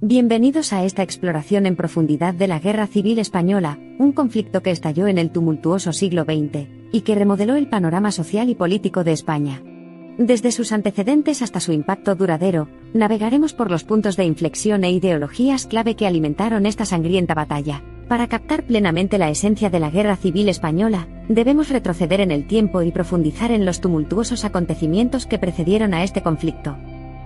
Bienvenidos a esta exploración en profundidad de la Guerra Civil Española, un conflicto que estalló en el tumultuoso siglo XX, y que remodeló el panorama social y político de España. Desde sus antecedentes hasta su impacto duradero, navegaremos por los puntos de inflexión e ideologías clave que alimentaron esta sangrienta batalla. Para captar plenamente la esencia de la Guerra Civil Española, debemos retroceder en el tiempo y profundizar en los tumultuosos acontecimientos que precedieron a este conflicto.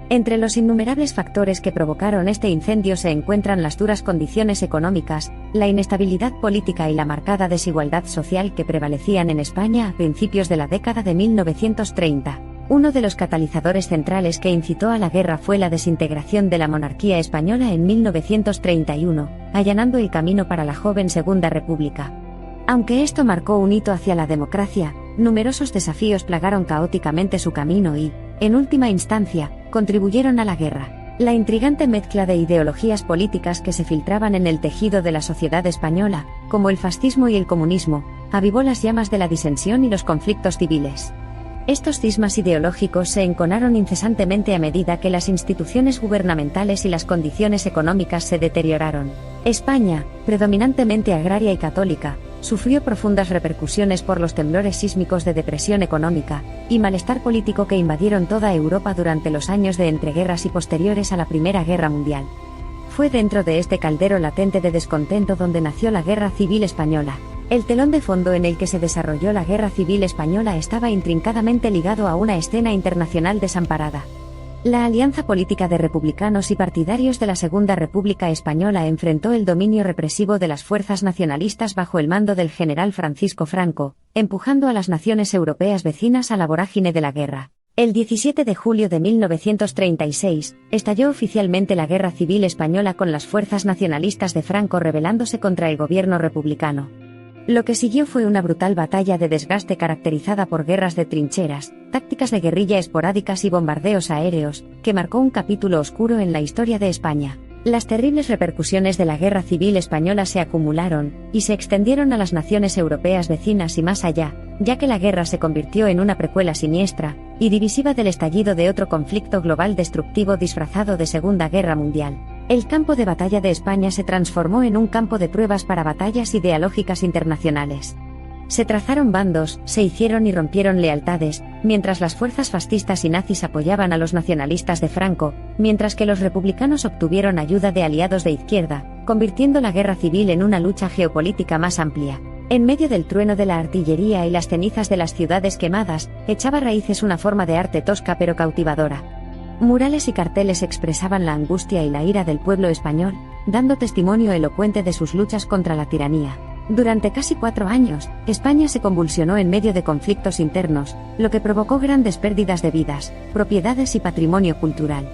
Entre los innumerables factores que provocaron este incendio se encuentran las duras condiciones económicas, la inestabilidad política y la marcada desigualdad social que prevalecían en España a principios de la década de 1930. Uno de los catalizadores centrales que incitó a la guerra fue la desintegración de la monarquía española en 1931, allanando el camino para la joven Segunda República. Aunque esto marcó un hito hacia la democracia, numerosos desafíos plagaron caóticamente su camino y, en última instancia, contribuyeron a la guerra. La intrigante mezcla de ideologías políticas que se filtraban en el tejido de la sociedad española, como el fascismo y el comunismo, avivó las llamas de la disensión y los conflictos civiles. Estos cismas ideológicos se enconaron incesantemente a medida que las instituciones gubernamentales y las condiciones económicas se deterioraron. España, predominantemente agraria y católica, sufrió profundas repercusiones por los temblores sísmicos de depresión económica y malestar político que invadieron toda Europa durante los años de entreguerras y posteriores a la Primera Guerra Mundial. Fue dentro de este caldero latente de descontento donde nació la Guerra Civil Española. El telón de fondo en el que se desarrolló la Guerra Civil Española estaba intrincadamente ligado a una escena internacional desamparada. La alianza política de republicanos y partidarios de la Segunda República Española enfrentó el dominio represivo de las fuerzas nacionalistas bajo el mando del general Francisco Franco, empujando a las naciones europeas vecinas a la vorágine de la guerra. El 17 de julio de 1936, estalló oficialmente la Guerra Civil Española con las fuerzas nacionalistas de Franco rebelándose contra el gobierno republicano. Lo que siguió fue una brutal batalla de desgaste caracterizada por guerras de trincheras, tácticas de guerrilla esporádicas y bombardeos aéreos, que marcó un capítulo oscuro en la historia de España. Las terribles repercusiones de la Guerra Civil Española se acumularon, y se extendieron a las naciones europeas vecinas y más allá, ya que la guerra se convirtió en una precuela siniestra y divisiva del estallido de otro conflicto global destructivo disfrazado de Segunda Guerra Mundial. El campo de batalla de España se transformó en un campo de pruebas para batallas ideológicas internacionales. Se trazaron bandos, se hicieron y rompieron lealtades, mientras las fuerzas fascistas y nazis apoyaban a los nacionalistas de Franco, mientras que los republicanos obtuvieron ayuda de aliados de izquierda, convirtiendo la guerra civil en una lucha geopolítica más amplia. En medio del trueno de la artillería y las cenizas de las ciudades quemadas, echaba raíces una forma de arte tosca pero cautivadora. Murales y carteles expresaban la angustia y la ira del pueblo español, dando testimonio elocuente de sus luchas contra la tiranía. Durante casi 4 años, España se convulsionó en medio de conflictos internos, lo que provocó grandes pérdidas de vidas, propiedades y patrimonio cultural.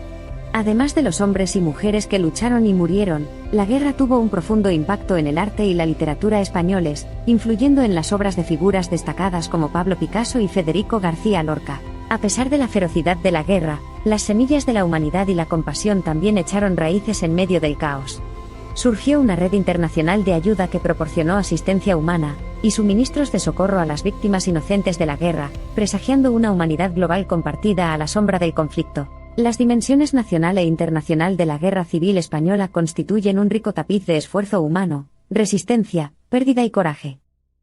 Además de los hombres y mujeres que lucharon y murieron, la guerra tuvo un profundo impacto en el arte y la literatura españoles, influyendo en las obras de figuras destacadas como Pablo Picasso y Federico García Lorca. A pesar de la ferocidad de la guerra, las semillas de la humanidad y la compasión también echaron raíces en medio del caos. Surgió una red internacional de ayuda que proporcionó asistencia humana y suministros de socorro a las víctimas inocentes de la guerra, presagiando una humanidad global compartida a la sombra del conflicto. Las dimensiones nacional e internacional de la Guerra Civil Española constituyen un rico tapiz de esfuerzo humano, resistencia, pérdida y coraje.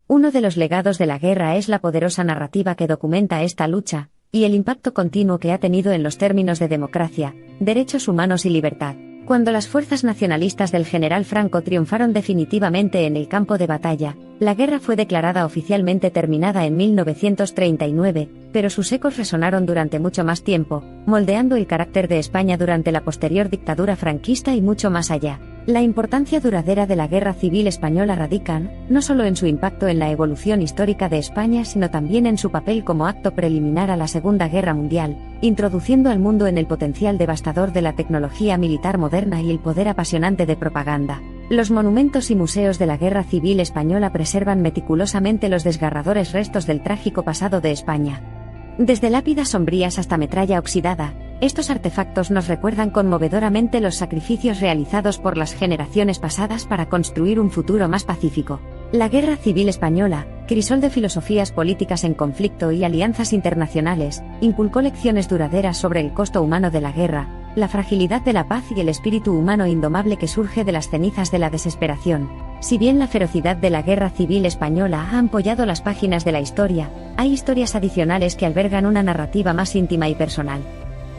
Uno de los legados de la guerra es la poderosa narrativa que documenta esta lucha, y el impacto continuo que ha tenido en los términos de democracia, derechos humanos y libertad. Cuando las fuerzas nacionalistas del general Franco triunfaron definitivamente en el campo de batalla, la guerra fue declarada oficialmente terminada en 1939, pero sus ecos resonaron durante mucho más tiempo, moldeando el carácter de España durante la posterior dictadura franquista y mucho más allá. La importancia duradera de la Guerra Civil Española radican, no solo en su impacto en la evolución histórica de España sino también en su papel como acto preliminar a la Segunda Guerra Mundial, introduciendo al mundo en el potencial devastador de la tecnología militar moderna y el poder apasionante de propaganda. Los monumentos y museos de la Guerra Civil Española preservan meticulosamente los desgarradores restos del trágico pasado de España. Desde lápidas sombrías hasta metralla oxidada, estos artefactos nos recuerdan conmovedoramente los sacrificios realizados por las generaciones pasadas para construir un futuro más pacífico. La Guerra Civil Española, crisol de filosofías políticas en conflicto y alianzas internacionales, inculcó lecciones duraderas sobre el costo humano de la guerra, la fragilidad de la paz y el espíritu humano indomable que surge de las cenizas de la desesperación. Si bien la ferocidad de la Guerra Civil Española ha ampollado las páginas de la historia, hay historias adicionales que albergan una narrativa más íntima y personal.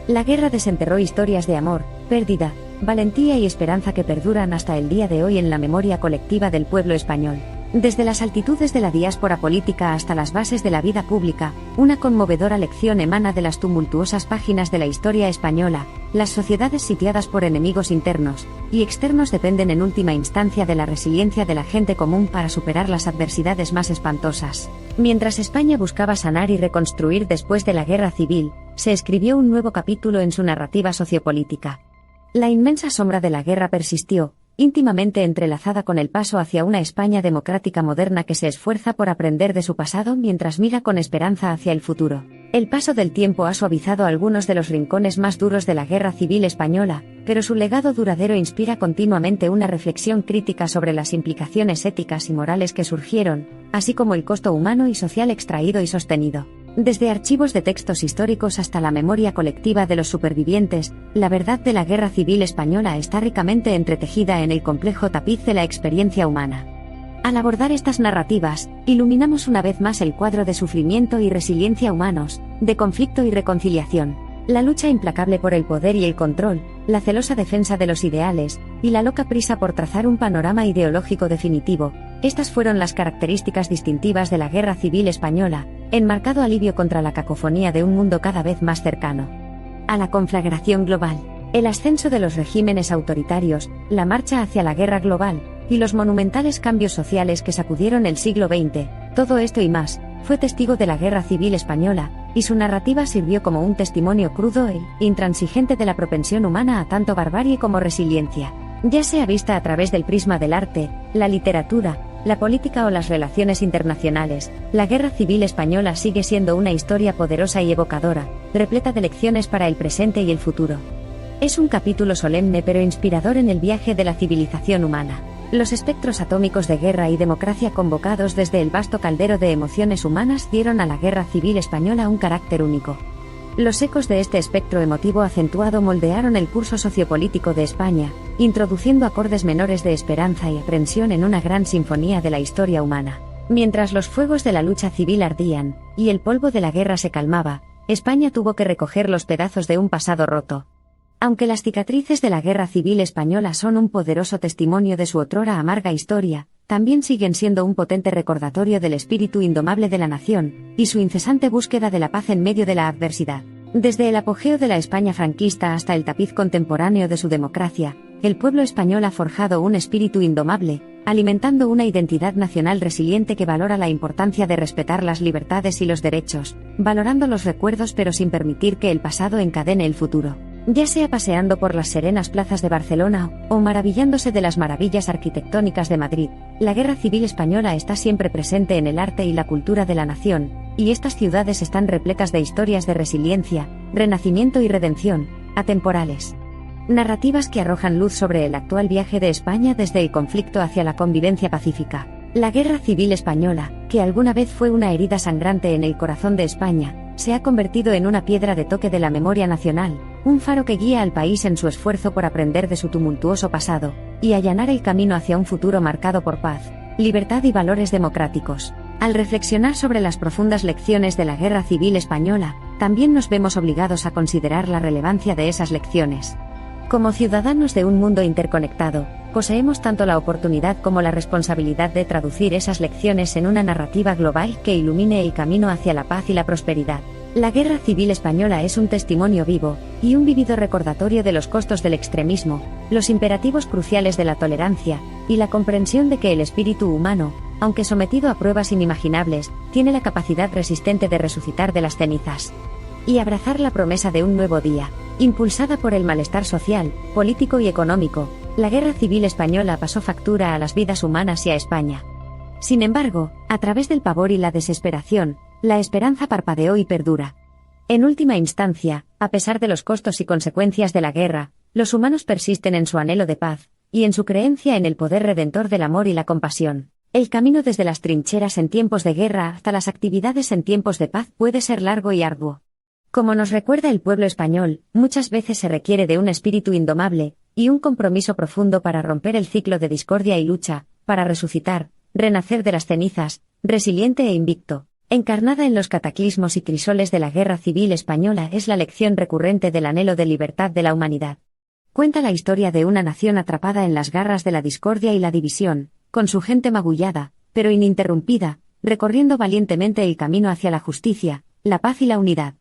La guerra desenterró historias de amor, pérdida, valentía y esperanza que perduran hasta el día de hoy en la memoria colectiva del pueblo español. Desde las altitudes de la diáspora política hasta las bases de la vida pública, una conmovedora lección emana de las tumultuosas páginas de la historia española. Las sociedades sitiadas por enemigos internos y externos dependen en última instancia de la resiliencia de la gente común para superar las adversidades más espantosas. Mientras España buscaba sanar y reconstruir después de la guerra civil, se escribió un nuevo capítulo en su narrativa sociopolítica. La inmensa sombra de la guerra persistió, íntimamente entrelazada con el paso hacia una España democrática moderna que se esfuerza por aprender de su pasado mientras mira con esperanza hacia el futuro. El paso del tiempo ha suavizado algunos de los rincones más duros de la Guerra Civil Española, pero su legado duradero inspira continuamente una reflexión crítica sobre las implicaciones éticas y morales que surgieron, así como el costo humano y social extraído y sostenido. Desde archivos de textos históricos hasta la memoria colectiva de los supervivientes, la verdad de la Guerra Civil Española está ricamente entretejida en el complejo tapiz de la experiencia humana. Al abordar estas narrativas, iluminamos una vez más el cuadro de sufrimiento y resiliencia humanos, de conflicto y reconciliación, la lucha implacable por el poder y el control, la celosa defensa de los ideales, y la loca prisa por trazar un panorama ideológico definitivo. Estas fueron las características distintivas de la Guerra Civil Española, enmarcado alivio contra la cacofonía de un mundo cada vez más cercano a la conflagración global, el ascenso de los regímenes autoritarios, la marcha hacia la guerra global, y los monumentales cambios sociales que sacudieron el siglo XX, todo esto y más, fue testigo de la Guerra Civil Española, y su narrativa sirvió como un testimonio crudo e intransigente de la propensión humana a tanto barbarie como resiliencia. Ya sea vista a través del prisma del arte, la literatura, la política o las relaciones internacionales, la Guerra Civil Española sigue siendo una historia poderosa y evocadora, repleta de lecciones para el presente y el futuro. Es un capítulo solemne pero inspirador en el viaje de la civilización humana. Los espectros atómicos de guerra y democracia convocados desde el vasto caldero de emociones humanas dieron a la Guerra Civil Española un carácter único. Los ecos de este espectro emotivo acentuado moldearon el curso sociopolítico de España, introduciendo acordes menores de esperanza y aprensión en una gran sinfonía de la historia humana. Mientras los fuegos de la lucha civil ardían, y el polvo de la guerra se calmaba, España tuvo que recoger los pedazos de un pasado roto. Aunque las cicatrices de la Guerra Civil Española son un poderoso testimonio de su otrora amarga historia, también siguen siendo un potente recordatorio del espíritu indomable de la nación, y su incesante búsqueda de la paz en medio de la adversidad. Desde el apogeo de la España franquista hasta el tapiz contemporáneo de su democracia, el pueblo español ha forjado un espíritu indomable, alimentando una identidad nacional resiliente que valora la importancia de respetar las libertades y los derechos, valorando los recuerdos pero sin permitir que el pasado encadene el futuro. Ya sea paseando por las serenas plazas de Barcelona o maravillándose de las maravillas arquitectónicas de Madrid, la Guerra Civil Española está siempre presente en el arte y la cultura de la nación, y estas ciudades están repletas de historias de resiliencia, renacimiento y redención, atemporales. Narrativas que arrojan luz sobre el actual viaje de España desde el conflicto hacia la convivencia pacífica. La Guerra Civil Española, que alguna vez fue una herida sangrante en el corazón de España, se ha convertido en una piedra de toque de la memoria nacional, un faro que guía al país en su esfuerzo por aprender de su tumultuoso pasado, y allanar el camino hacia un futuro marcado por paz, libertad y valores democráticos. Al reflexionar sobre las profundas lecciones de la Guerra Civil Española, también nos vemos obligados a considerar la relevancia de esas lecciones. Como ciudadanos de un mundo interconectado, poseemos tanto la oportunidad como la responsabilidad de traducir esas lecciones en una narrativa global que ilumine el camino hacia la paz y la prosperidad. La Guerra Civil Española es un testimonio vivo, y un vívido recordatorio de los costos del extremismo, los imperativos cruciales de la tolerancia, y la comprensión de que el espíritu humano, aunque sometido a pruebas inimaginables, tiene la capacidad resistente de resucitar de las cenizas y abrazar la promesa de un nuevo día. Impulsada por el malestar social, político y económico, la Guerra Civil Española pasó factura a las vidas humanas y a España. Sin embargo, a través del pavor y la desesperación, la esperanza parpadeó y perdura. En última instancia, a pesar de los costos y consecuencias de la guerra, los humanos persisten en su anhelo de paz, y en su creencia en el poder redentor del amor y la compasión. El camino desde las trincheras en tiempos de guerra hasta las actividades en tiempos de paz puede ser largo y arduo. Como nos recuerda el pueblo español, muchas veces se requiere de un espíritu indomable y un compromiso profundo para romper el ciclo de discordia y lucha, para resucitar, renacer de las cenizas, resiliente e invicto. Encarnada en los cataclismos y crisoles de la Guerra Civil Española es la lección recurrente del anhelo de libertad de la humanidad. Cuenta la historia de una nación atrapada en las garras de la discordia y la división, con su gente magullada, pero ininterrumpida, recorriendo valientemente el camino hacia la justicia, la paz y la unidad.